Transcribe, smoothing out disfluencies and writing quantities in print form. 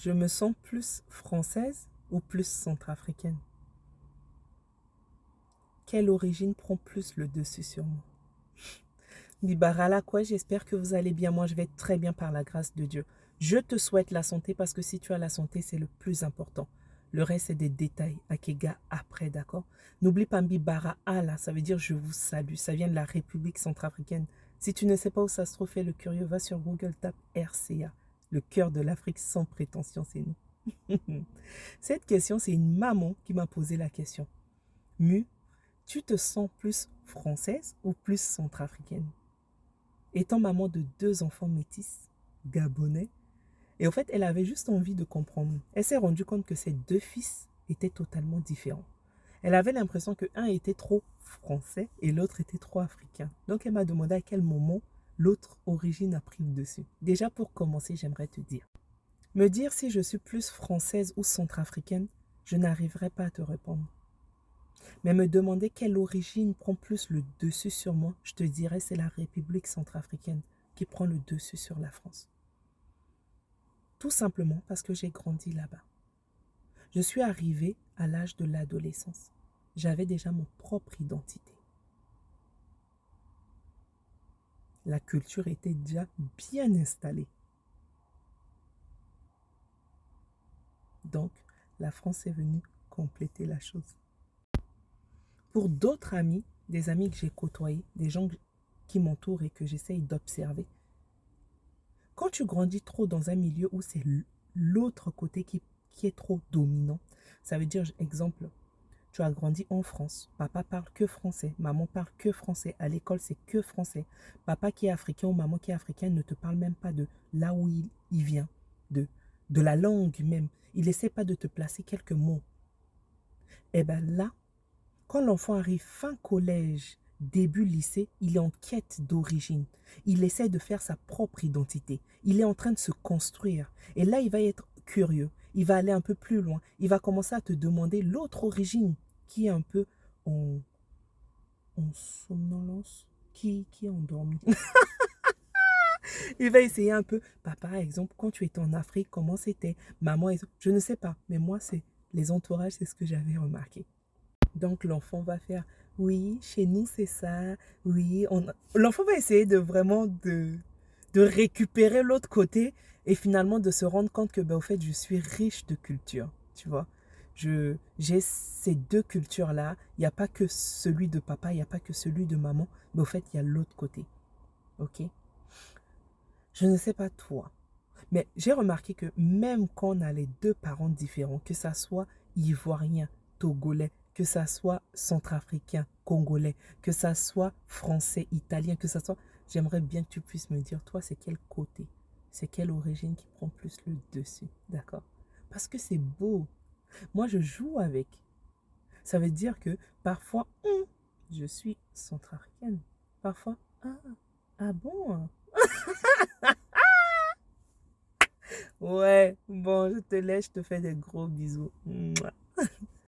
Je me sens plus française ou plus centrafricaine? Quelle origine prend plus le dessus sur moi? Nibarala, quoi, j'espère que vous allez bien. Moi, je vais très bien par la grâce de Dieu. Je te souhaite la santé parce que si tu as la santé, c'est le plus important. Le reste, c'est des détails. Akega après, d'accord? N'oublie pas Mbibara Allah, ça veut dire je vous salue. Ça vient de la République centrafricaine. Si tu ne sais pas où ça se trouve, fais le curieux, va sur Google, tape RCA. Le cœur de l'Afrique sans prétention, c'est nous. Cette question, c'est une maman qui m'a posé la question. Mu, tu te sens plus française ou plus centrafricaine? Étant maman de 2 enfants métis, gabonais, et en fait, elle avait juste envie de comprendre. Elle s'est rendue compte que ses 2 fils étaient totalement différents. Elle avait l'impression que un était trop français et l'autre était trop africain. Donc, elle m'a demandé à quel moment l'autre origine a pris le dessus. Déjà, pour commencer, j'aimerais te dire. Me dire si je suis plus française ou centrafricaine, je n'arriverai pas à te répondre. Mais me demander quelle origine prend plus le dessus sur moi, je te dirais c'est la République centrafricaine qui prend le dessus sur la France. Tout simplement parce que j'ai grandi là-bas. Je suis arrivée à l'âge de l'adolescence. J'avais déjà mon propre identité. La culture était déjà bien installée. Donc, la France est venue compléter la chose. Pour d'autres amis, des amis que j'ai côtoyés, des gens qui m'entourent et que j'essaye d'observer, quand tu grandis trop dans un milieu où c'est l'autre côté qui est trop dominant, ça veut dire, exemple, tu as grandi en France, papa parle que français, maman parle que français, à l'école c'est que français. Papa qui est africain ou maman qui est africaine ne te parle même pas de là où il vient, de la langue même. Il essaie pas de te placer quelques mots. Et bien là, quand l'enfant arrive fin collège, début lycée, il est en quête d'origine. Il essaie de faire sa propre identité. Il est en train de se construire. Et là, il va être curieux. Il va aller un peu plus loin. Il va commencer à te demander l'autre origine qui est un peu en somnolence, qui est endormi. Il va essayer un peu. Papa, par exemple, quand tu étais en Afrique, comment c'était? Maman, je ne sais pas. Mais moi, c'est les entourages, c'est ce que j'avais remarqué. Donc l'enfant va faire, oui, chez nous c'est ça, oui. L'enfant va essayer de vraiment de récupérer l'autre côté et finalement de se rendre compte que, ben, au fait, je suis riche de culture, tu vois. J'ai ces 2 cultures-là. Il n'y a pas que celui de papa, il n'y a pas que celui de maman, mais au fait, il y a l'autre côté, ok? Je ne sais pas toi, mais j'ai remarqué que même quand on a les 2 parents différents, que ça soit ivoirien, togolais, que ça soit centrafricain, congolais, que ça soit français, italien, que ça soit... J'aimerais bien que tu puisses me dire, toi, c'est quel côté, c'est quelle origine qui prend plus le dessus, d'accord? Parce que c'est beau. Moi, je joue avec. Ça veut dire que parfois, je suis centrafricaine. Parfois, ah bon? Ouais, bon, je te laisse, je te fais des gros bisous. Mouah.